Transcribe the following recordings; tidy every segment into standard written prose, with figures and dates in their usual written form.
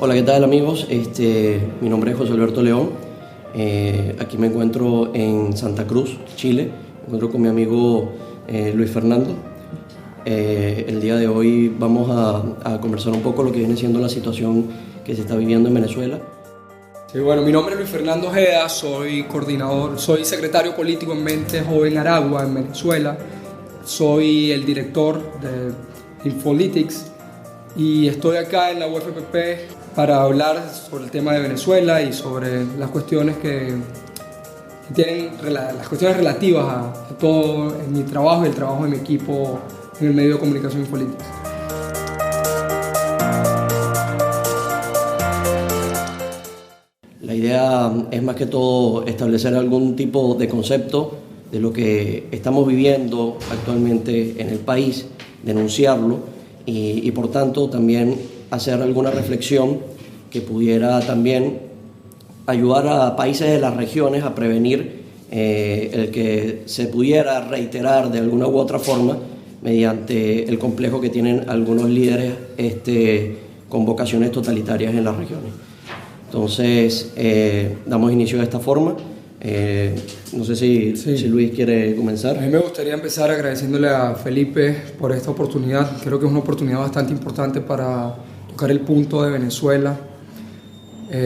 Hola, ¿qué tal amigos? Mi nombre es José Alberto León. Aquí me encuentro en Santa Cruz, Chile. Me encuentro con mi amigo Luis Fernando. El día de hoy vamos a conversar un poco lo que viene siendo la situación que se está viviendo en Venezuela. Sí, bueno, mi nombre es Luis Fernando Ojeda, soy coordinador, soy secretario político en Mente Joven Aragua en Venezuela. Soy el director de Infolytics y estoy acá en la UFPP para hablar sobre el tema de Venezuela y sobre las cuestiones que tienen las cuestiones relativas a todo mi trabajo y el trabajo de mi equipo en el medio de comunicación Infolytics. La idea es más que todo establecer algún tipo de concepto de lo que estamos viviendo actualmente en el país, denunciarlo y por tanto también hacer alguna reflexión que pudiera también ayudar a países de las regiones a prevenir el que se pudiera reiterar de alguna u otra forma mediante el complejo que tienen algunos líderes con vocaciones totalitarias en las regiones. Entonces, damos inicio de esta forma. No sé si Luis quiere comenzar. A mí me gustaría empezar agradeciéndole a Felipe por esta oportunidad. Creo que es una oportunidad bastante importante para tocar el punto de Venezuela.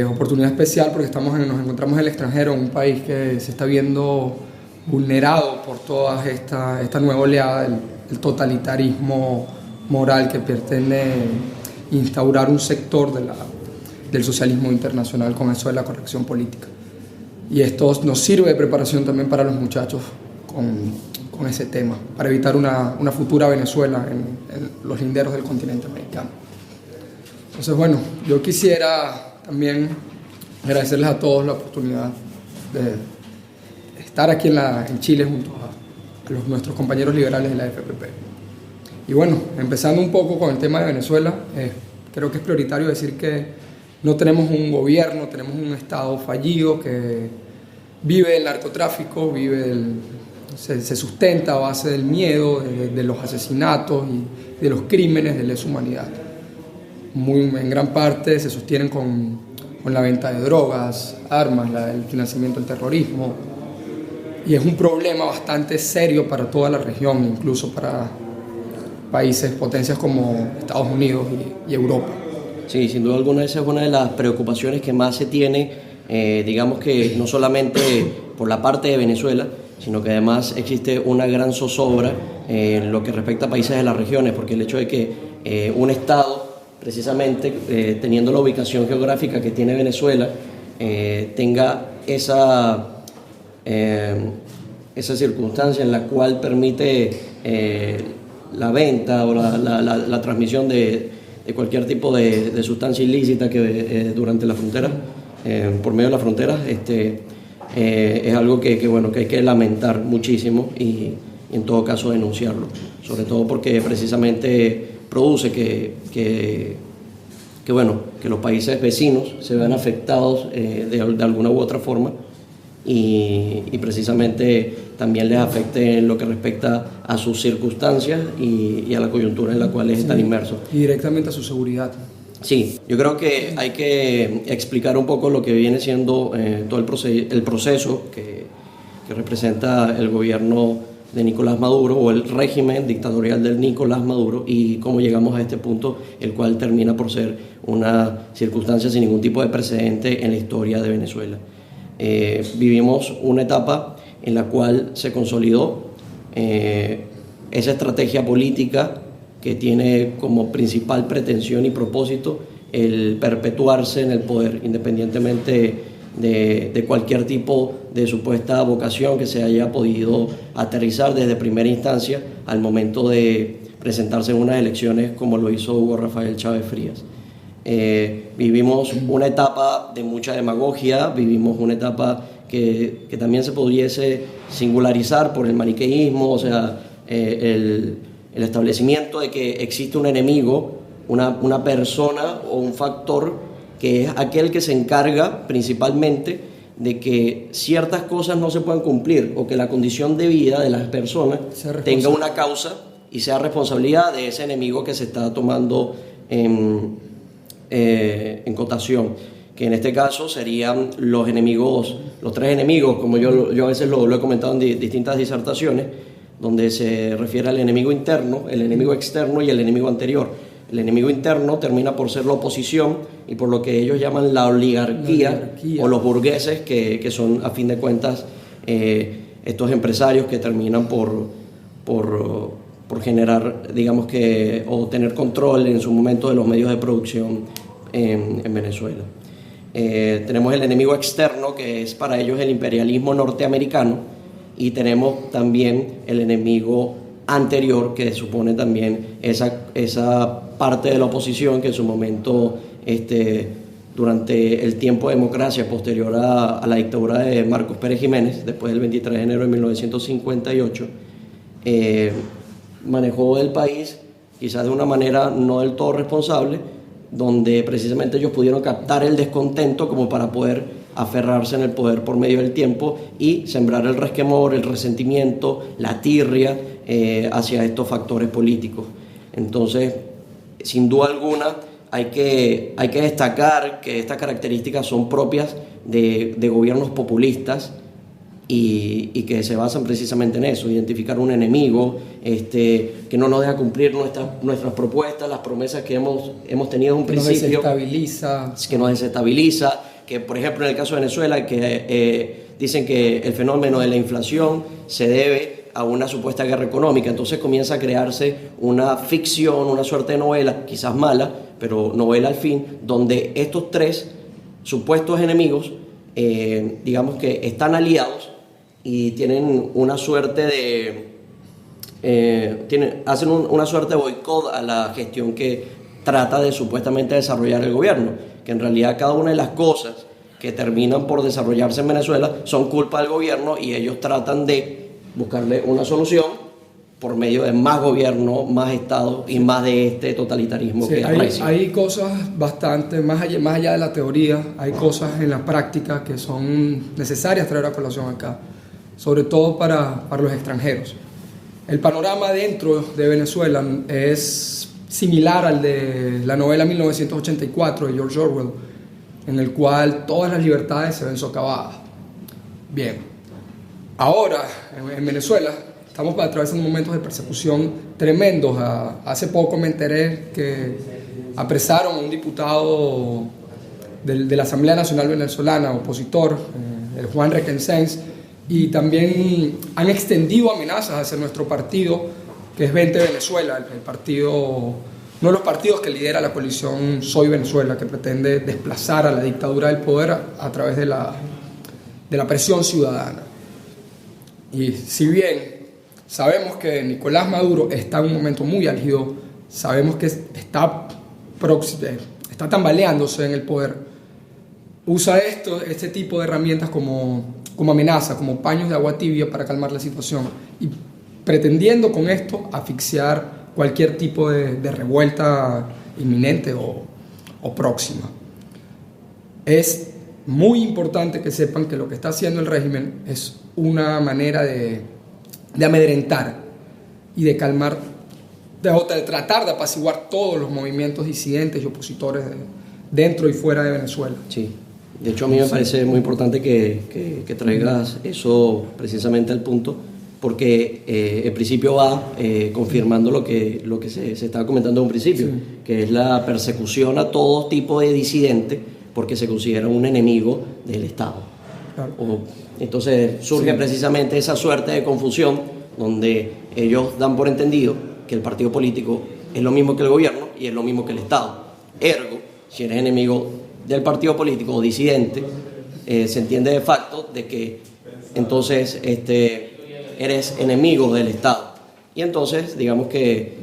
Oportunidad especial porque nos encontramos en el extranjero, en un país que se está viendo vulnerado por toda esta nueva oleada del totalitarismo moral que pretende instaurar un sector del socialismo internacional con eso de la corrección política. Y esto nos sirve de preparación también para los muchachos con ese tema, para evitar una futura Venezuela en los linderos del continente americano. Entonces, bueno, yo quisiera también agradecerles a todos la oportunidad de estar aquí en Chile junto a nuestros compañeros liberales de la FPP. Y bueno, empezando un poco con el tema de Venezuela, creo que es prioritario decir que no tenemos un gobierno, tenemos un Estado fallido que vive del narcotráfico, se sustenta a base del miedo, de los asesinatos y de los crímenes de lesa humanidad. En gran parte se sostienen con la venta de drogas, armas, el financiamiento del terrorismo. Y es un problema bastante serio para toda la región, incluso para países, potencias como Estados Unidos y Europa. Sí, sin duda alguna esa es una de las preocupaciones que más se tiene, digamos que no solamente por la parte de Venezuela, sino que además existe una gran zozobra en lo que respecta a países de las regiones, porque el hecho de que un Estado, precisamente teniendo la ubicación geográfica que tiene Venezuela, tenga esa circunstancia en la cual permite la venta o la transmisión de cualquier tipo de sustancia ilícita que durante la frontera, por medio de la frontera, es algo que hay que lamentar muchísimo y en todo caso denunciarlo, sobre todo porque precisamente produce que los países vecinos se vean afectados de alguna u otra forma y precisamente también les afecte en lo que respecta a sus circunstancias y a la coyuntura en la cual están inmersos. Y directamente a su seguridad. Sí, yo creo que hay que explicar un poco lo que viene siendo todo el proceso que representa el gobierno de Nicolás Maduro o el régimen dictatorial del Nicolás Maduro y cómo llegamos a este punto, el cual termina por ser una circunstancia sin ningún tipo de precedente en la historia de Venezuela. Vivimos una etapa en la cual se consolidó esa estrategia política que tiene como principal pretensión y propósito el perpetuarse en el poder, independientemente de cualquier tipo de supuesta vocación que se haya podido aterrizar desde primera instancia al momento de presentarse en unas elecciones como lo hizo Hugo Rafael Chávez Frías. Vivimos una etapa de mucha demagogia, vivimos una etapa que también se pudiese singularizar por el maniqueísmo, o sea, el establecimiento de que existe un enemigo, una persona o un factor que es aquel que se encarga principalmente de que ciertas cosas no se puedan cumplir o que la condición de vida de las personas tenga una causa y sea responsabilidad de ese enemigo que se está tomando en cotación, que en este caso serían los enemigos, los tres enemigos, como yo a veces lo he comentado en distintas disertaciones, donde se refiere al enemigo interno, el enemigo externo y el enemigo anterior. El enemigo interno termina por ser la oposición y por lo que ellos llaman la oligarquía o los burgueses, que son a fin de cuentas estos empresarios que terminan por generar, digamos que, o tener control en su momento de los medios de producción en Venezuela. Tenemos el enemigo externo, que es para ellos el imperialismo norteamericano, y tenemos también el enemigo anterior, que supone también esa parte de la oposición que en su momento, durante el tiempo de democracia posterior a la dictadura de Marcos Pérez Jiménez, después del 23 de enero de 1958, manejó el país quizás de una manera no del todo responsable, donde precisamente ellos pudieron captar el descontento como para poder aferrarse en el poder por medio del tiempo y sembrar el resquemor, el resentimiento, la tirria hacia estos factores políticos. Entonces, sin duda alguna, hay que destacar que estas características son propias de gobiernos populistas y que se basan precisamente en eso, identificar un enemigo que no nos deja cumplir nuestras propuestas, las promesas que hemos tenido en un principio. Que nos desestabiliza, que por ejemplo en el caso de Venezuela, que dicen que el fenómeno de la inflación se debe a una supuesta guerra económica, entonces comienza a crearse una ficción, una suerte de novela, quizás mala, pero novela al fin, donde estos tres supuestos enemigos, digamos que están aliados y tienen una suerte hacen una suerte de boicot a la gestión que trata de supuestamente desarrollar el gobierno, que en realidad cada una de las cosas que terminan por desarrollarse en Venezuela son culpa del gobierno y ellos tratan de buscarle una solución por medio de más gobierno, más Estado y más de este totalitarismo que hay cosas bastante, más allá de la teoría, hay cosas en la práctica que son necesarias traer a colación acá, sobre todo para los extranjeros. El panorama dentro de Venezuela es similar al de la novela 1984 de George Orwell, en el cual todas las libertades se ven socavadas. Bien, ahora en Venezuela estamos atravesando momentos de persecución tremendos. Hace poco me enteré que apresaron a un diputado de la Asamblea Nacional Venezolana, opositor, el Juan Requesens, y también han extendido amenazas hacia nuestro partido, que es 20 Venezuela, el partido, uno de los partidos que lidera la coalición Soy Venezuela, que pretende desplazar a la dictadura del poder a través de la presión ciudadana. Y si bien sabemos que Nicolás Maduro está en un momento muy álgido, sabemos que está tambaleándose en el poder, usa este tipo de herramientas como amenaza, como paños de agua tibia para calmar la situación y pretendiendo con esto asfixiar cualquier tipo de revuelta inminente o próxima. Es muy importante que sepan que lo que está haciendo el régimen es una manera de amedrentar y de calmar, de tratar de apaciguar todos los movimientos disidentes y opositores dentro y fuera de Venezuela. Sí. De hecho, a mí me parece muy importante que traigas eso precisamente al punto, porque en principio va confirmando lo que se estaba comentando en un principio, sí, que es la persecución a todo tipo de disidente porque se considera un enemigo del Estado. Claro. Entonces surge, sí, precisamente esa suerte de confusión donde ellos dan por entendido que el partido político es lo mismo que el gobierno y es lo mismo que el Estado. Ergo, si eres enemigo del partido político o disidente, se entiende de facto de que entonces eres enemigo del Estado. Y entonces, digamos que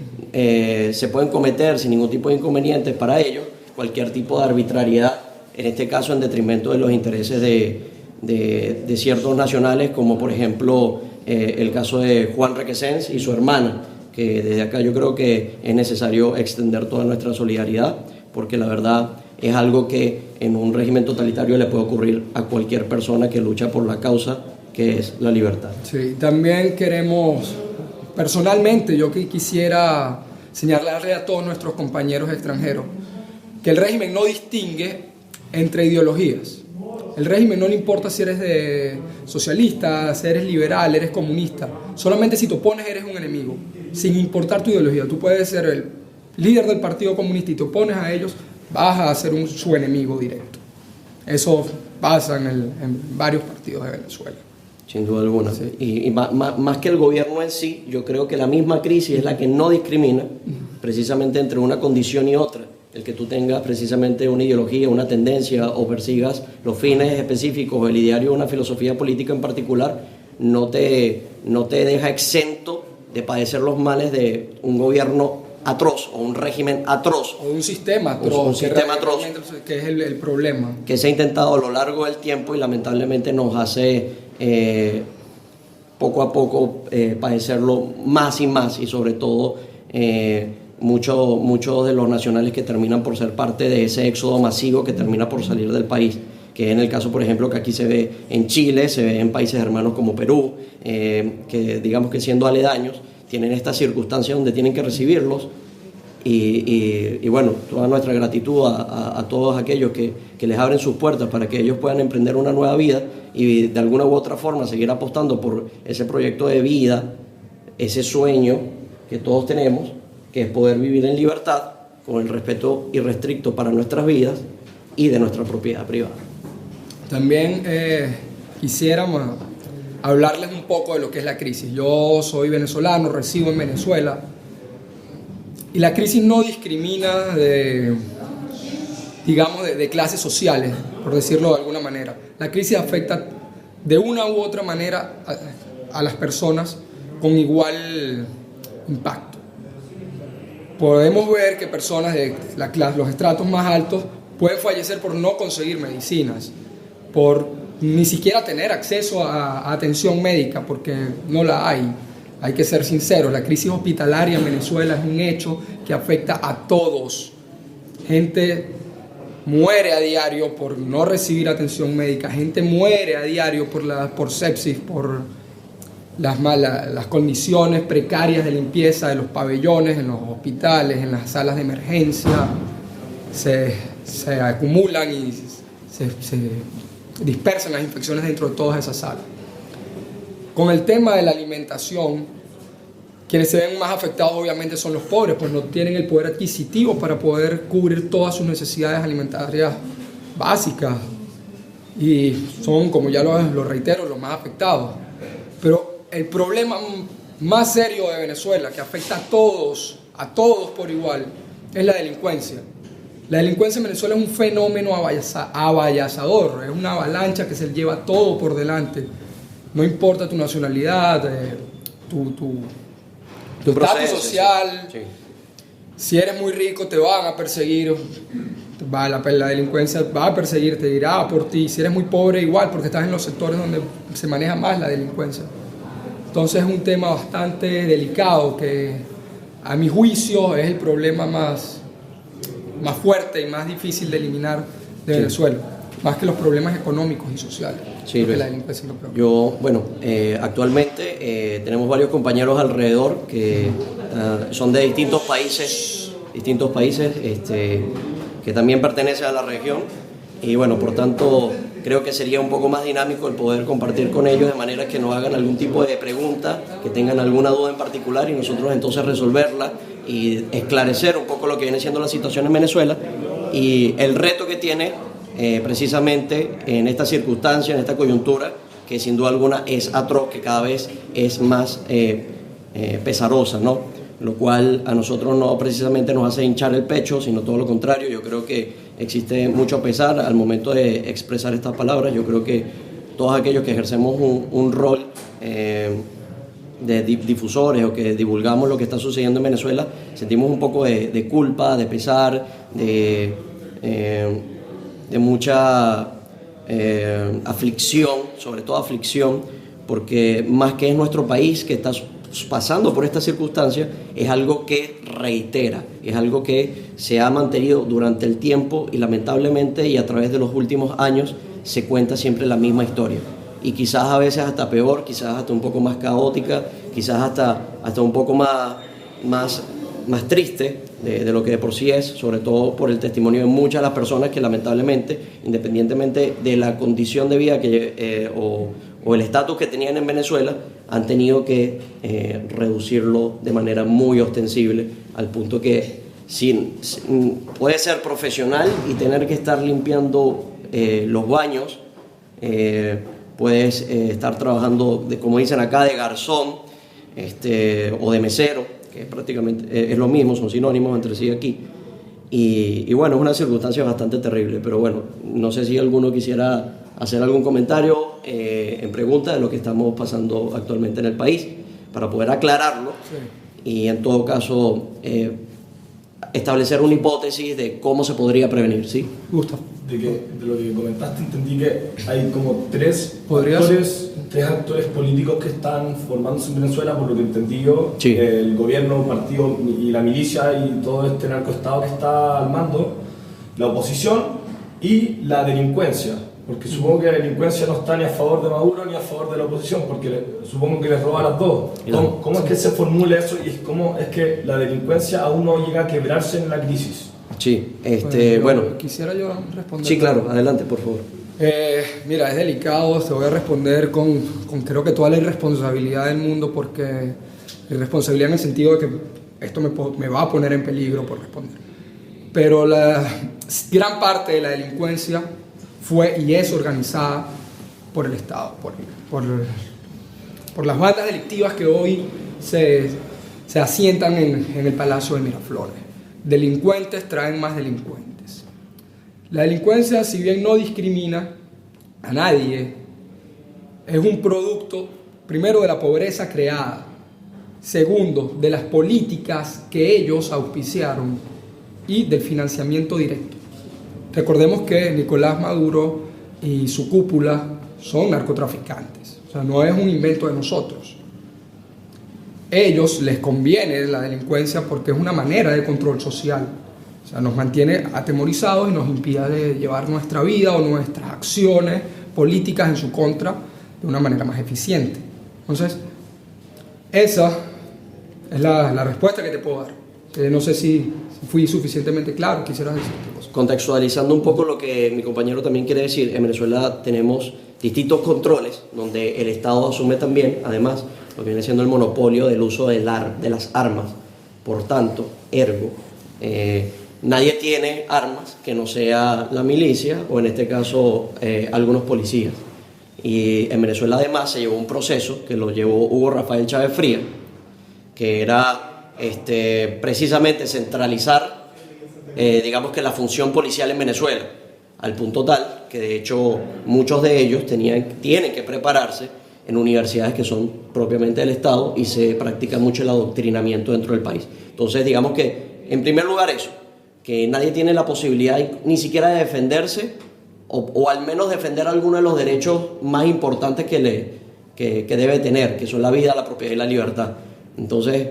se pueden cometer sin ningún tipo de inconvenientes para ellos cualquier tipo de arbitrariedad, en este caso en detrimento de los intereses de ciertos nacionales, como por ejemplo el caso de Juan Requesens y su hermana, que desde acá yo creo que es necesario extender toda nuestra solidaridad, porque la verdad es algo que en un régimen totalitario le puede ocurrir a cualquier persona que lucha por la causa que es la libertad. Sí, también queremos, personalmente, yo quisiera señalarle a todos nuestros compañeros extranjeros que el régimen no distingue entre ideologías. El régimen no le importa si eres socialista, si eres liberal, eres comunista. Solamente si te opones eres un enemigo, sin importar tu ideología. Tú puedes ser el líder del Partido Comunista y te opones a ellos, vas a ser su enemigo directo. Eso pasa en varios partidos de Venezuela. Sin duda alguna. Sí. Y más que el gobierno en sí, yo creo que la misma crisis es la que no discrimina precisamente entre una condición y otra. El que tú tengas precisamente una ideología, una tendencia o persigas los fines específicos o el ideario de una filosofía política en particular, no te deja exento de padecer los males de un gobierno atroz o un régimen atroz. O de un sistema atroz. Un sistema atroz. Que es el problema. Que se ha intentado a lo largo del tiempo y lamentablemente nos hace poco a poco padecerlo más y más, y sobre todo muchos de los nacionales que terminan por ser parte de ese éxodo masivo que termina por salir del país, que en el caso, por ejemplo, que aquí se ve en Chile, se ve en países hermanos como Perú, que digamos que siendo aledaños tienen esta circunstancia donde tienen que recibirlos. Y bueno, toda nuestra gratitud a todos aquellos que les abren sus puertas para que ellos puedan emprender una nueva vida y de alguna u otra forma seguir apostando por ese proyecto de vida, ese sueño que todos tenemos, que es poder vivir en libertad con el respeto irrestricto para nuestras vidas y de nuestra propiedad privada. También quisiéramos hablarles un poco de lo que es la crisis. Yo soy venezolano, resido en Venezuela, y la crisis no discrimina de clases sociales, por decirlo de alguna manera. La crisis afecta de una u otra manera a las personas con igual impacto. Podemos ver que personas de los estratos más altos pueden fallecer por no conseguir medicinas, por ni siquiera tener acceso a atención médica, porque no la hay. Hay que ser sinceros, la crisis hospitalaria en Venezuela es un hecho que afecta a todos. Gente muere a diario por no recibir atención médica, gente muere a diario por sepsis, por las condiciones precarias de limpieza de los pabellones, en los hospitales, en las salas de emergencia. Se acumulan y se dispersan las infecciones dentro de todas esas salas. Con el tema de la alimentación, quienes se ven más afectados obviamente son los pobres, pues no tienen el poder adquisitivo para poder cubrir todas sus necesidades alimentarias básicas y son, como ya lo reitero, los más afectados. Pero el problema más serio de Venezuela, que afecta a todos por igual, es la delincuencia. La delincuencia en Venezuela es un fenómeno avallazador, es una avalancha que se lleva todo por delante. No importa tu nacionalidad, tu estatus social, sí. Si eres muy rico te van a perseguir, la delincuencia va a perseguirte, irá por ti. Si eres muy pobre igual, porque estás en los sectores donde se maneja más la delincuencia. Entonces es un tema bastante delicado que a mi juicio es el problema más fuerte y más difícil de eliminar de Venezuela, más que los problemas económicos y sociales. Sí, Luis. La delincuencia es lo peor. Yo, actualmente tenemos varios compañeros alrededor que son de distintos países que también pertenecen a la región y bueno, por tanto creo que sería un poco más dinámico el poder compartir con ellos de manera que nos hagan algún tipo de pregunta, que tengan alguna duda en particular y nosotros entonces resolverla y esclarecer un poco lo que viene siendo la situación en Venezuela y el reto que tiene precisamente en esta circunstancia, en esta coyuntura, que sin duda alguna es atroz, que cada vez es más pesarosa, ¿no? Lo cual a nosotros no precisamente nos hace hinchar el pecho, sino todo lo contrario. Yo creo que existe mucho pesar al momento de expresar estas palabras. Yo creo que todos aquellos que ejercemos un rol de difusores o que divulgamos lo que está sucediendo en Venezuela, sentimos un poco de culpa, de pesar, de mucha aflicción, sobre todo aflicción, porque más que es nuestro país que está pasando por esta circunstancia, es algo que reitera, es algo que se ha mantenido durante el tiempo y lamentablemente y a través de los últimos años se cuenta siempre la misma historia y quizás a veces hasta peor, quizás hasta un poco más caótica, quizás hasta un poco más más triste de lo que de por sí es, sobre todo por el testimonio de muchas de las personas que lamentablemente, independientemente de la condición de vida o el estatus que tenían en Venezuela, han tenido que reducirlo de manera muy ostensible, al punto que puede ser profesional y tener que estar limpiando los baños, puedes estar trabajando, como dicen acá, de garzón o de mesero, que prácticamente es lo mismo, son sinónimos entre sí aquí. Y bueno, es una circunstancia bastante terrible, pero bueno, no sé si alguno quisiera hacer algún comentario en pregunta de lo que estamos pasando actualmente en el país, para poder aclararlo. Sí. Y en todo caso establecer una hipótesis de cómo se podría prevenir, ¿sí? Gustavo. De lo que comentaste entendí que hay como tres actores políticos que están formándose en Venezuela, por lo que entendí yo. Sí. El gobierno, partido y la milicia y todo este narcoestado que está al mando, la oposición y la delincuencia, porque supongo que la delincuencia no está ni a favor de Maduro ni a favor de la oposición, porque supongo que les roba a las dos. ¿Cómo es que se formula eso y cómo es que la delincuencia aún no llega a quebrarse en la crisis? Sí, bueno, quisiera yo responder. Sí, claro, adelante, por favor. Mira, es delicado, te voy a responder con creo que toda la irresponsabilidad del mundo, porque irresponsabilidad en el sentido de que esto me va a poner en peligro por responder. Pero la gran parte de la delincuencia fue y es organizada por el Estado, por las bandas delictivas que hoy se asientan en el Palacio de Miraflores. Delincuentes traen más delincuentes. La delincuencia, si bien no discrimina a nadie, es un producto, primero, de la pobreza creada, segundo, de las políticas que ellos auspiciaron y del financiamiento directo. Recordemos que Nicolás Maduro y su cúpula son narcotraficantes, o sea, no es un invento de nosotros. Ellos les conviene la delincuencia porque es una manera de control social. O sea, nos mantiene atemorizados y nos impide llevar nuestra vida o nuestras acciones políticas en su contra de una manera más eficiente. Entonces, esa es la respuesta que te puedo dar. No sé si fui suficientemente claro, quisieras decir otra cosa. Contextualizando un poco lo que mi compañero también quiere decir, en Venezuela tenemos distintos controles donde el Estado asume también, además, lo que viene siendo el monopolio del uso de las armas. Por tanto, nadie tiene armas que no sea la milicia o en este caso algunos policías. Y en Venezuela además se llevó un proceso que lo llevó Hugo Rafael Chávez Frías, que era precisamente centralizar digamos que la función policial en Venezuela, al punto tal que de hecho muchos de ellos tienen que prepararse en universidades que son propiamente del Estado y se practica mucho el adoctrinamiento dentro del país. Entonces digamos que en primer lugar eso, que nadie tiene la posibilidad ni siquiera de defenderse o al menos defender algunos de los derechos más importantes que debe tener, que son la vida, la propiedad y la libertad. Entonces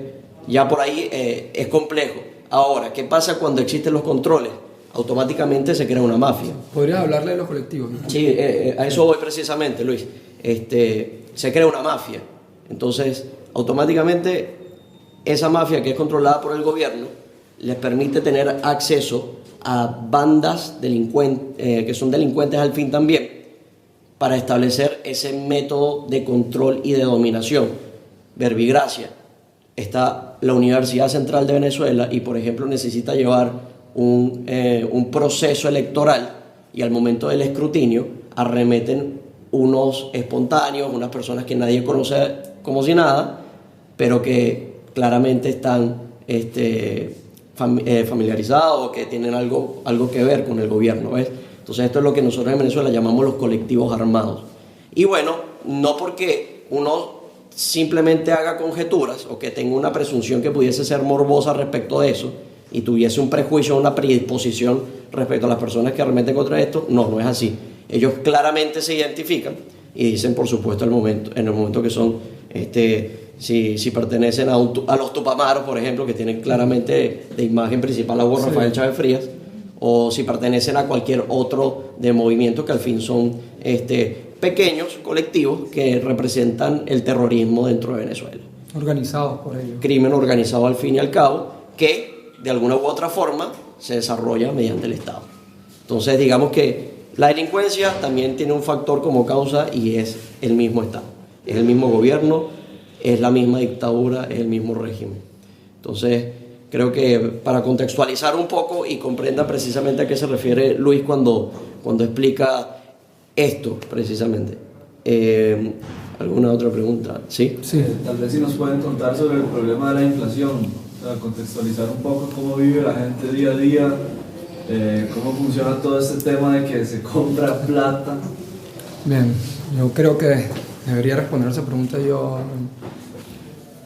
ya por ahí es complejo. Ahora, ¿qué pasa cuando existen los controles? Automáticamente se crea una mafia. ¿Podrías hablarle de los colectivos? Sí, a eso voy precisamente, Luis. Se crea una mafia. Entonces, automáticamente esa mafia que es controlada por el gobierno les permite tener acceso a bandas delincuentes, que son delincuentes al fin también, para establecer ese método de control y de dominación. Verbigracia, está la Universidad Central de Venezuela y, por ejemplo, necesita llevar un proceso electoral y al momento del escrutinio arremeten unos espontáneos, unas personas que nadie conoce como si nada, pero que claramente están familiarizados o que tienen algo que ver con el gobierno, ¿ves? Entonces esto es lo que nosotros en Venezuela llamamos los colectivos armados. Y bueno, no porque uno simplemente haga conjeturas o que tenga una presunción que pudiese ser morbosa respecto de eso y tuviese un prejuicio o una predisposición respecto a las personas que arremeten contra esto, no es así. Ellos claramente se identifican y dicen, por supuesto, en el momento que son, si pertenecen a los Tupamaros, por ejemplo, que tienen claramente de imagen principal a Hugo Rafael Chávez Frías, o si pertenecen a cualquier otro de movimiento que al fin son pequeños colectivos que representan el terrorismo dentro de Venezuela. Organizados por ellos. Crimen organizado al fin y al cabo, que de alguna u otra forma se desarrolla mediante el Estado. Entonces, digamos que la delincuencia también tiene un factor como causa y es el mismo Estado, es el mismo gobierno, es la misma dictadura, es el mismo régimen. Entonces, creo que para contextualizar un poco y comprenda precisamente a qué se refiere Luis cuando explica esto precisamente. ¿Alguna otra pregunta? ¿Sí? Sí. Tal vez si nos pueden contar sobre el problema de la inflación, o sea, contextualizar un poco cómo vive la gente día a día, cómo funciona todo este tema de que se compra plata. Bien, yo creo que debería responder esa pregunta yo.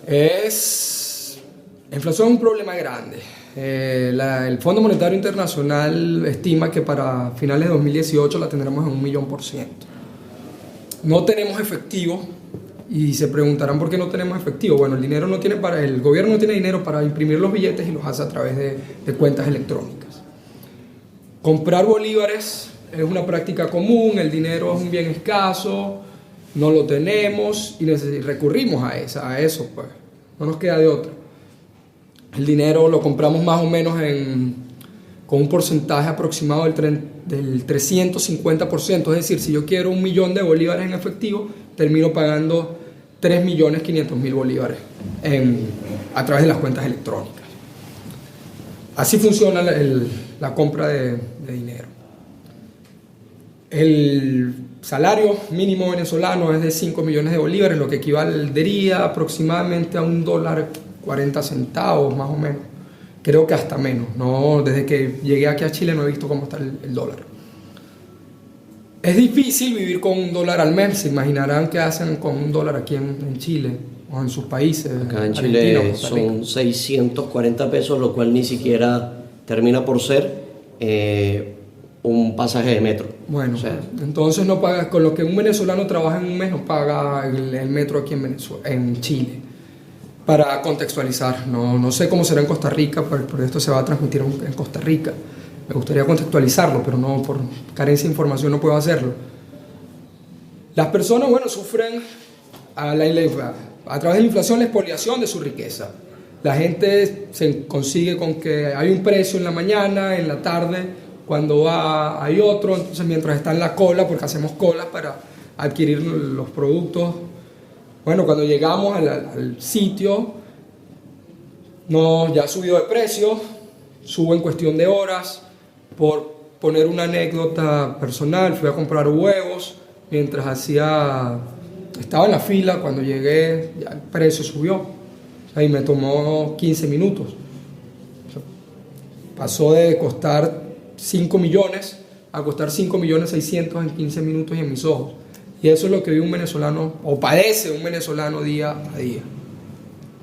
La inflación es un problema grande. El Fondo Monetario Internacional estima que para finales de 2018 la tendremos en 1.000.000%. No tenemos efectivo y se preguntarán por qué no tenemos efectivo. Bueno, el gobierno no tiene dinero para imprimir los billetes y los hace a través de cuentas electrónicas. Comprar bolívares es una práctica común, el dinero es un bien escaso, no lo tenemos y recurrimos a eso, pues. No nos queda de otra. El dinero lo compramos más o menos con un porcentaje aproximado del 350%. Es decir, si yo quiero 1.000.000 de bolívares en efectivo, termino pagando 3.500.000 bolívares a través de las cuentas electrónicas. Así funciona la compra de dinero. El salario mínimo venezolano es de 5 millones de bolívares, lo que equivaldría aproximadamente a $1.40 más o menos. Creo que hasta menos. No, desde que llegué aquí a Chile no he visto cómo está el dólar. Es difícil vivir con $1 al mes. Se imaginarán qué hacen con $1 aquí en Chile o en sus países. Acá en Chile son 640 pesos, lo cual ni siquiera termina por ser un pasaje de metro. Bueno, o sea, entonces no pagas, con lo que un venezolano trabaja en un mes no paga el metro aquí en Chile. Para contextualizar, no sé cómo será en Costa Rica, pero esto se va a transmitir en Costa Rica. Me gustaría contextualizarlo, pero no, por carencia de información no puedo hacerlo. Las personas, sufren a través de la inflación la expoliación de su riqueza. La gente se consigue con que hay un precio en la mañana, en la tarde, cuando va hay otro, entonces mientras está en la cola, porque hacemos colas para adquirir los productos. Bueno, cuando llegamos al sitio, ya ha subido de precio, subo en cuestión de horas. Por poner una anécdota personal, fui a comprar huevos, mientras estaba en la fila, cuando llegué ya el precio subió, o sea, y me tomó 15 minutos. O sea, pasó de costar 5 millones a costar 5.600.000 en 15 minutos y en mis ojos. Y eso es lo que vive un venezolano, o padece un venezolano día a día.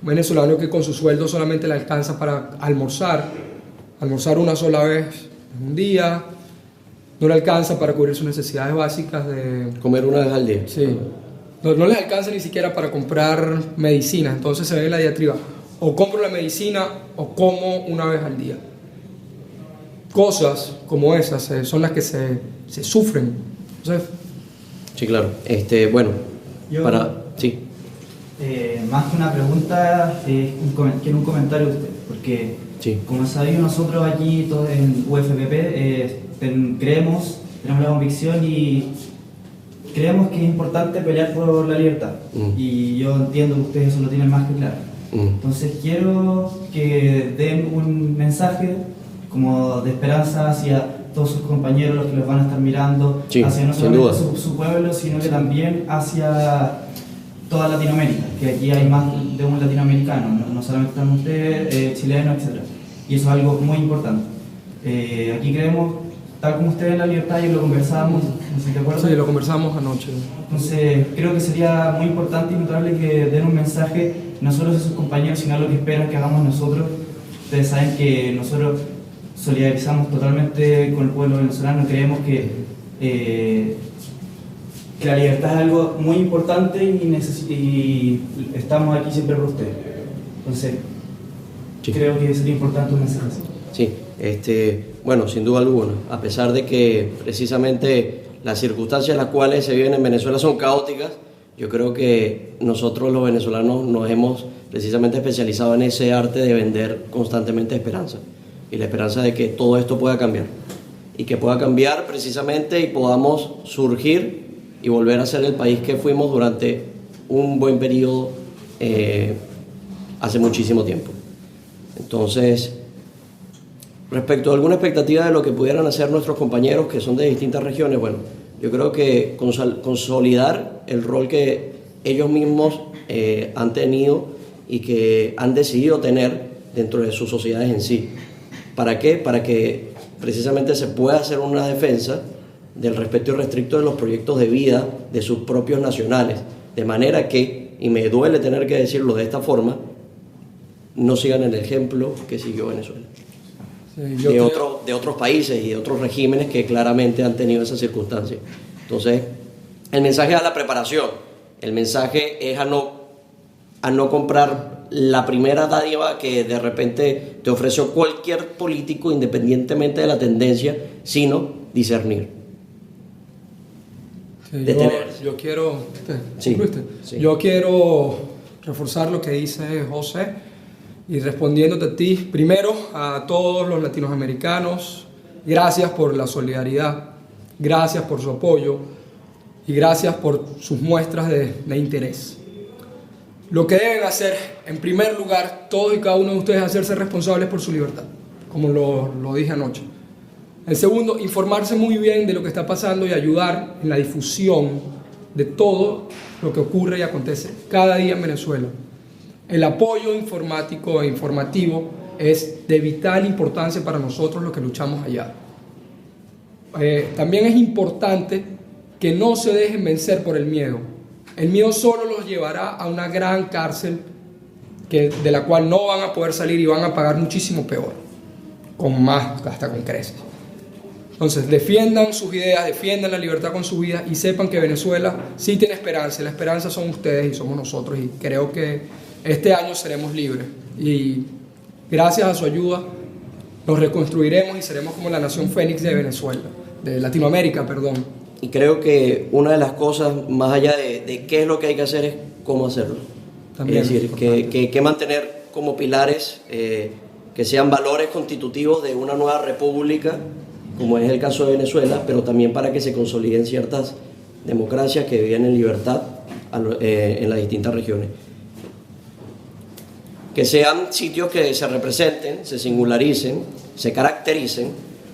Un venezolano que con su sueldo solamente le alcanza para almorzar una sola vez en un día, no le alcanza para cubrir sus necesidades básicas de... Comer una vez al día. Sí. No les alcanza ni siquiera para comprar medicina, entonces se ve en la diatriba. O compro la medicina o como una vez al día. Cosas como esas son las que se sufren. Entonces, sí, claro. Sí. Más que una pregunta, quiero un comentario de usted, porque sí. Como sabido, nosotros aquí todos en UFPP tenemos la convicción y creemos que es importante pelear por la libertad. Y yo entiendo que ustedes eso lo tienen más que claro. Entonces quiero que den un mensaje como de esperanza hacia todos sus compañeros, los que los van a estar mirando, sí, hacia no solamente su pueblo, sino que también hacia toda Latinoamérica, que aquí hay más de un latinoamericano, no solamente están ustedes, chilenos, etc. Y eso es algo muy importante. Aquí creemos, tal como ustedes, en la libertad, y lo conversamos, no sé si te acuerdas. Sí, lo conversamos anoche. Entonces creo que sería muy importante y notable que den un mensaje, no solo a sus compañeros, sino a lo que esperan que hagamos nosotros. Ustedes saben que nosotros solidarizamos totalmente con el pueblo venezolano, creemos que la libertad es algo muy importante y estamos aquí siempre por ustedes. Entonces, sí, creo que sería importante un mensaje así. Sí, sin duda alguna, a pesar de que precisamente las circunstancias en las cuales se viven en Venezuela son caóticas, Yo creo que nosotros los venezolanos nos hemos precisamente especializado en ese arte de vender constantemente esperanza, y la esperanza de que todo esto pueda cambiar, y que pueda cambiar precisamente y podamos surgir y volver a ser el país que fuimos durante un buen periodo hace muchísimo tiempo. Entonces, respecto a alguna expectativa de lo que pudieran hacer nuestros compañeros que son de distintas regiones, bueno, yo creo que consolidar el rol que ellos mismos han tenido y que han decidido tener dentro de sus sociedades en sí. ¿Para qué? Para que precisamente se pueda hacer una defensa del respeto irrestricto de los proyectos de vida de sus propios nacionales, de manera que, y me duele tener que decirlo de esta forma, no sigan el ejemplo que siguió Venezuela. Sí, de otros países y de otros regímenes que claramente han tenido esa circunstancia. Entonces, el mensaje es a la preparación, el mensaje es a no comprar la primera dádiva que de repente te ofreció cualquier político independientemente de la tendencia, sino discernir. Sí, yo quiero, yo quiero reforzar lo que dice José. Y respondiéndote a ti, primero a todos los latinoamericanos, gracias por la solidaridad, gracias por su apoyo y gracias por sus muestras de interés. Lo que deben hacer, en primer lugar, todos y cada uno de ustedes, es hacerse responsables por su libertad, como lo dije anoche. En segundo, informarse muy bien de lo que está pasando y ayudar en la difusión de todo lo que ocurre y acontece cada día en Venezuela. El apoyo informático e informativo es de vital importancia para nosotros los que luchamos allá. También es importante que no se dejen vencer por el miedo. El miedo solo los llevará a una gran cárcel de la cual no van a poder salir y van a pagar muchísimo peor, hasta con creces. Entonces, defiendan sus ideas, defiendan la libertad con su vida y sepan que Venezuela sí tiene esperanza. La esperanza son ustedes y somos nosotros, y creo que este año seremos libres y gracias a su ayuda nos reconstruiremos y seremos como la nación Fénix de Venezuela, de Latinoamérica, perdón. Y creo que una de las cosas, más allá de qué es lo que hay que hacer, es cómo hacerlo. También es decir, que mantener como pilares que sean valores constitutivos de una nueva república, como es el caso de Venezuela, pero también para que se consoliden ciertas democracias que viven en libertad en las distintas regiones. Que sean sitios que se representen, se singularicen, se caractericen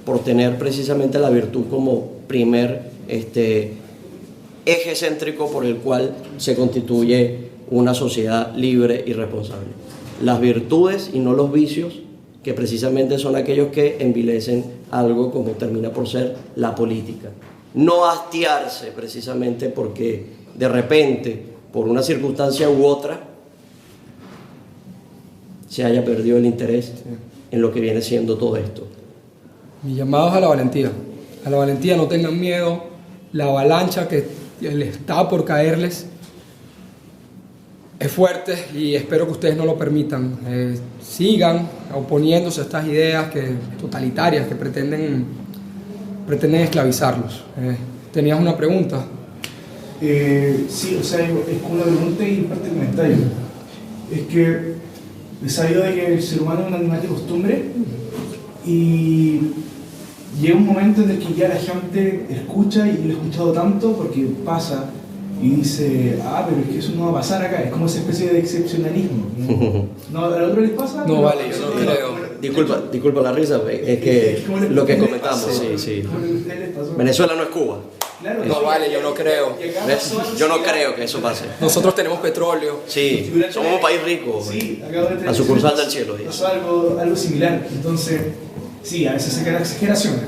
por tener precisamente la virtud como primer eje céntrico por el cual se constituye una sociedad libre y responsable. Las virtudes y no los vicios, que precisamente son aquellos que envilecen algo como termina por ser la política. No hastiarse precisamente porque de repente, por una circunstancia u otra, se haya perdido el interés en lo que viene siendo todo esto. Mi llamado es a la valentía. A la valentía, no tengan miedo. La avalancha que les está por caerles es fuerte y espero que ustedes no lo permitan. Sigan oponiéndose a estas ideas totalitarias que pretenden esclavizarlos. ¿Tenías una pregunta? Sí, o sea, es como una pregunta y parte de comentario. Es que he sabido de que el ser humano es un animal de costumbre y llega un momento en el que ya la gente escucha, y lo he escuchado tanto porque pasa y dice, pero es que eso no va a pasar acá, es como esa especie de excepcionalismo. ¿No? ¿A otro les pasa? No, vale, yo no creo. Disculpa la risa, es que lo que comentamos, sí. Venezuela no es Cuba. Claro, no, vale, yo no creo. Yo no creo que eso pase. Nosotros tenemos petróleo. Sí, somos un país rico. Sí, la sucursal del cielo. Pasó algo similar. Entonces, sí, a veces se quedan exageraciones.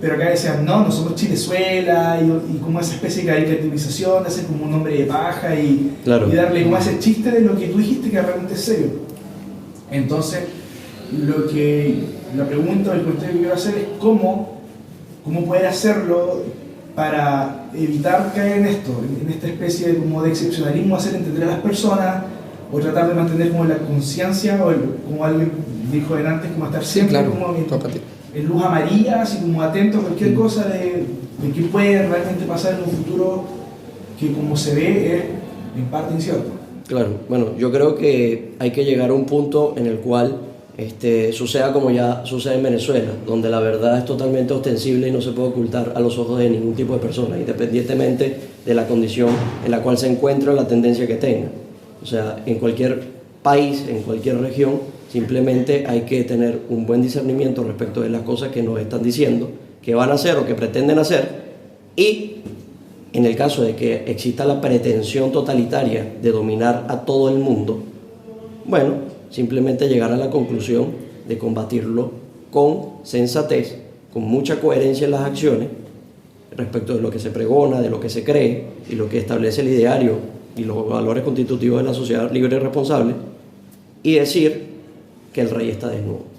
Pero acá decían, no somos Chilezuela, y como esa especie de caricaturización, de hacer como un hombre de paja y darle como ese chiste de lo que tú dijiste que realmente es serio. Entonces, la pregunta o el comentario que quiero hacer es cómo poder hacerlo para evitar caer en esto, en esta especie de, como de excepcionalismo, hacer entender a las personas o tratar de mantener como la conciencia, o como alguien dijo antes, como estar siempre como en luz amarilla, así como atento a cualquier cosa de qué puede realmente pasar en un futuro que como se ve es en parte incierto. Claro, bueno, yo creo que hay que llegar a un punto en el cual suceda como ya sucede en Venezuela, donde la verdad es totalmente ostensible y no se puede ocultar a los ojos de ningún tipo de persona, independientemente de la condición en la cual se encuentre o la tendencia que tenga. O sea, en cualquier país, en cualquier región, simplemente hay que tener un buen discernimiento respecto de las cosas que nos están diciendo, que van a hacer o que pretenden hacer, y en el caso de que exista la pretensión totalitaria de dominar a todo el mundo, bueno, simplemente llegar a la conclusión de combatirlo con sensatez, con mucha coherencia en las acciones respecto de lo que se pregona, de lo que se cree y lo que establece el ideario y los valores constitutivos de la sociedad libre y responsable, y decir que el rey está desnudo.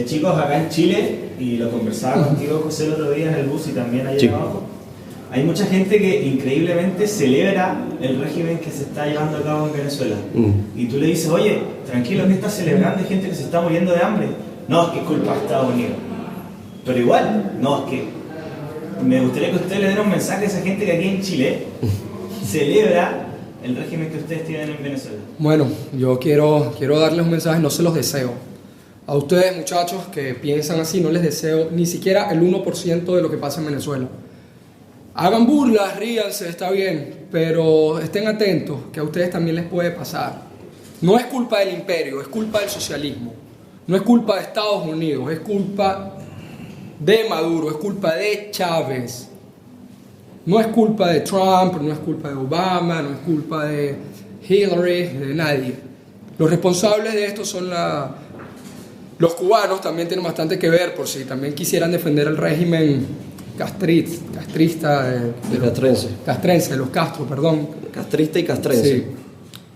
Chicos, acá en Chile, y lo conversaba contigo, José, el otro día en el bus y también allá abajo, hay mucha gente que increíblemente celebra el régimen que se está llevando a cabo en Venezuela. Y tú le dices, oye, tranquilo, ¿qué estás celebrando? Hay gente que se está muriendo de hambre. No, es que es culpa de Estados Unidos. Pero igual, no, es que me gustaría que ustedes le den un mensaje a esa gente que aquí en Chile celebra el régimen que ustedes tienen en Venezuela. Bueno, yo quiero darles un mensaje, no se los deseo. A ustedes, muchachos, que piensan así, no les deseo ni siquiera el 1% de lo que pasa en Venezuela. Hagan burlas, ríanse, está bien, pero estén atentos, que a ustedes también les puede pasar. No es culpa del imperio, es culpa del socialismo. No es culpa de Estados Unidos, es culpa de Maduro, es culpa de Chávez. No es culpa de Trump, no es culpa de Obama, no es culpa de Hillary, de nadie. Los responsables de esto son los cubanos, también tienen bastante que ver, por si también quisieran defender el régimen castrista castrense, de los Castro, perdón. Castrista y castrense. Sí.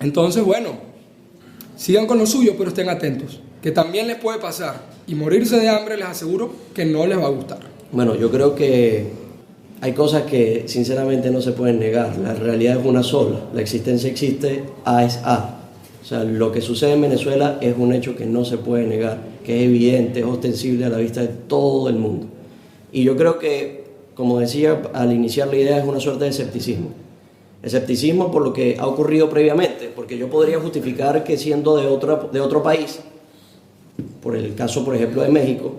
Entonces, bueno, sigan con lo suyo, pero estén atentos, que también les puede pasar. Y morirse de hambre, les aseguro que no les va a gustar. Bueno, yo creo que hay cosas que sinceramente no se pueden negar. La realidad es una sola. La existencia existe, A es A. O sea, lo que sucede en Venezuela es un hecho que no se puede negar, que es evidente, es ostensible a la vista de todo el mundo. Y yo creo que, como decía al iniciar la idea, es una suerte de escepticismo. Escepticismo por lo que ha ocurrido previamente, porque yo podría justificar que siendo de otro país, por el caso, por ejemplo, de México,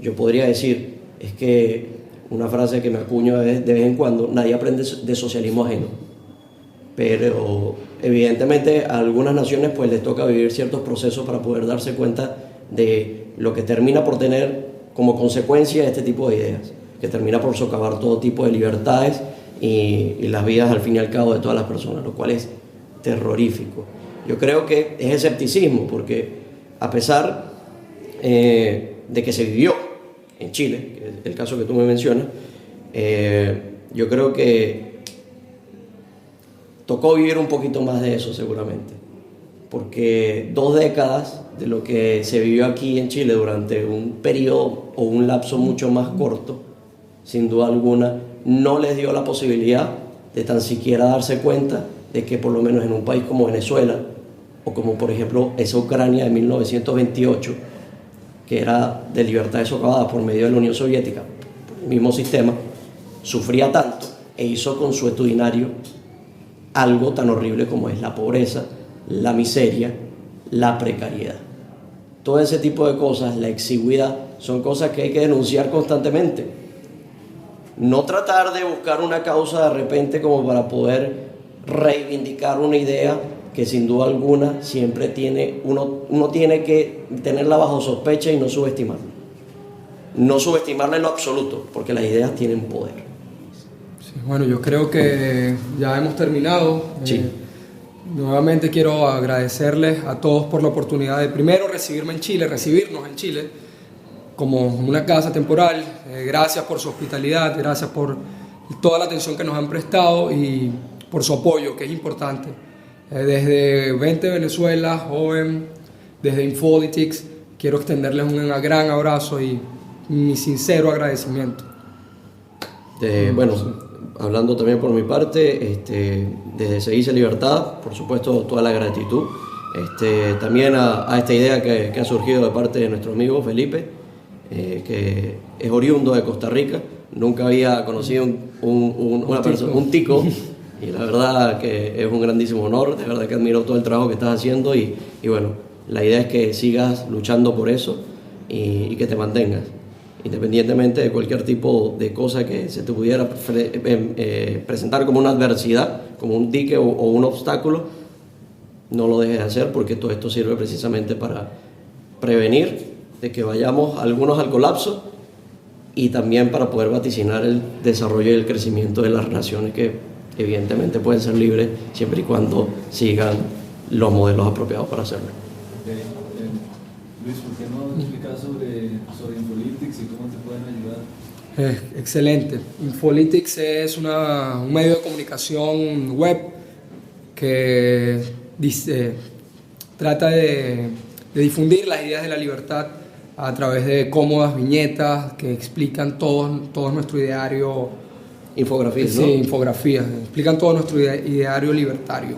yo podría decir, es que una frase que me acuño de vez en cuando, nadie aprende de socialismo ajeno. Pero evidentemente a algunas naciones pues les toca vivir ciertos procesos para poder darse cuenta de lo que termina por tener como consecuencia este tipo de ideas, que termina por socavar todo tipo de libertades y las vidas al fin y al cabo de todas las personas, lo cual es terrorífico. Yo creo que es escepticismo, porque a pesar de que se vivió en Chile, que es el caso que tú me mencionas, yo creo que tocó vivir un poquito más de eso seguramente, porque 2 décadas de lo que se vivió aquí en Chile durante un periodo o un lapso mucho más corto, sin duda alguna, no les dio la posibilidad de tan siquiera darse cuenta de que por lo menos en un país como Venezuela, o como por ejemplo esa Ucrania de 1928, que era de libertades socavadas por medio de la Unión Soviética, por el mismo sistema, sufría tanto e hizo consuetudinario algo tan horrible como es la pobreza, la miseria, la precariedad. Todo ese tipo de cosas, la exigüidad, son cosas que hay que denunciar constantemente. No tratar de buscar una causa de repente como para poder reivindicar una idea que sin duda alguna siempre uno tiene que tenerla bajo sospecha y no subestimarla. No subestimarla en lo absoluto, porque las ideas tienen poder. Sí, bueno, yo creo que ya hemos terminado. Sí. Nuevamente quiero agradecerles a todos por la oportunidad de primero recibirnos en Chile como una casa temporal. Gracias por su hospitalidad, gracias por toda la atención que nos han prestado y por su apoyo, que es importante. Desde Vente Venezuela, joven, desde Infolitics, quiero extenderles un gran abrazo y mi sincero agradecimiento. Bueno, hablando también por mi parte, desde Se Dice Libertad, por supuesto, toda la gratitud. También a esta idea que ha surgido de parte de nuestro amigo Felipe, que es oriundo de Costa Rica, nunca había conocido un tico, y la verdad que es un grandísimo honor, de verdad que admiro todo el trabajo que estás haciendo y bueno, la idea es que sigas luchando por eso y que te mantengas, independientemente de cualquier tipo de cosa que se te pudiera presentar como una adversidad, como un dique o un obstáculo, no lo dejes de hacer, porque todo esto sirve precisamente para prevenir de que vayamos algunos al colapso y también para poder vaticinar el desarrollo y el crecimiento de las naciones que evidentemente pueden ser libres siempre y cuando sigan los modelos apropiados para hacerlo. Luis, ¿por qué no explicas sobre Infolytics y cómo te pueden ayudar? Excelente. Infolytics es un medio de comunicación web que trata de difundir las ideas de la libertad a través de cómodas viñetas que explican todo nuestro ideario. Infografías, ¿no? Sí, infografías. Explican todo nuestro ideario libertario.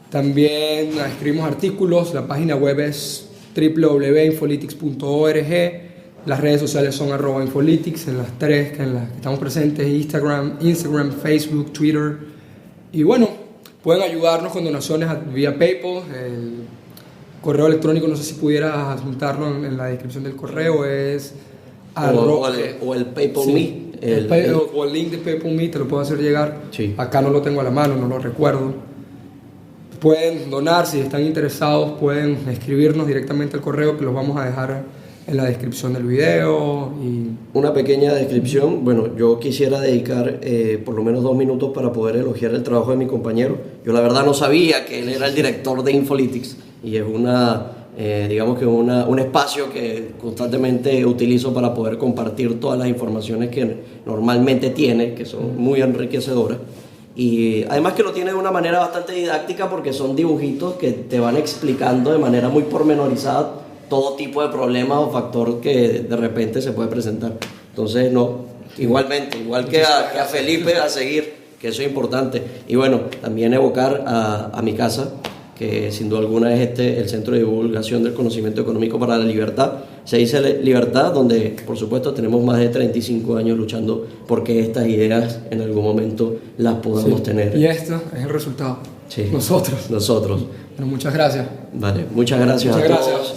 También escribimos artículos. La página web es www.infolytics.org. Las redes sociales son @Infolytics, en las tres en las que estamos presentes: Instagram, Facebook, Twitter. Y bueno, pueden ayudarnos con donaciones vía PayPal. El correo electrónico, no sé si pudieras adjuntarlo en la descripción del correo, es o el PayPal sí, Me. O el link de PayPal Me, te lo puedo hacer llegar. Sí. Acá no lo tengo a la mano, no lo recuerdo. Pueden donar, si están interesados, pueden escribirnos directamente al correo, que los vamos a dejar en la descripción del video. Y una pequeña descripción. Bueno, yo quisiera dedicar por lo menos 2 minutos para poder elogiar el trabajo de mi compañero. Yo la verdad no sabía que él era el director de Infolytics, y es digamos que un espacio que constantemente utilizo para poder compartir todas las informaciones que normalmente tiene, que son muy enriquecedoras. Y además que lo tiene de una manera bastante didáctica, porque son dibujitos que te van explicando de manera muy pormenorizada todo tipo de problema o factor que de repente se puede presentar. Entonces, igualmente, igual que a Felipe, a seguir, que eso es importante. Y bueno, también evocar a mi casa, que sin duda alguna es el Centro de Divulgación del Conocimiento Económico para la Libertad. Se dice Libertad, donde por supuesto tenemos más de 35 años luchando porque estas ideas en algún momento las podamos tener. Y esto es el resultado. Sí. Nosotros. Bueno, muchas gracias. Vale, muchas gracias a todos.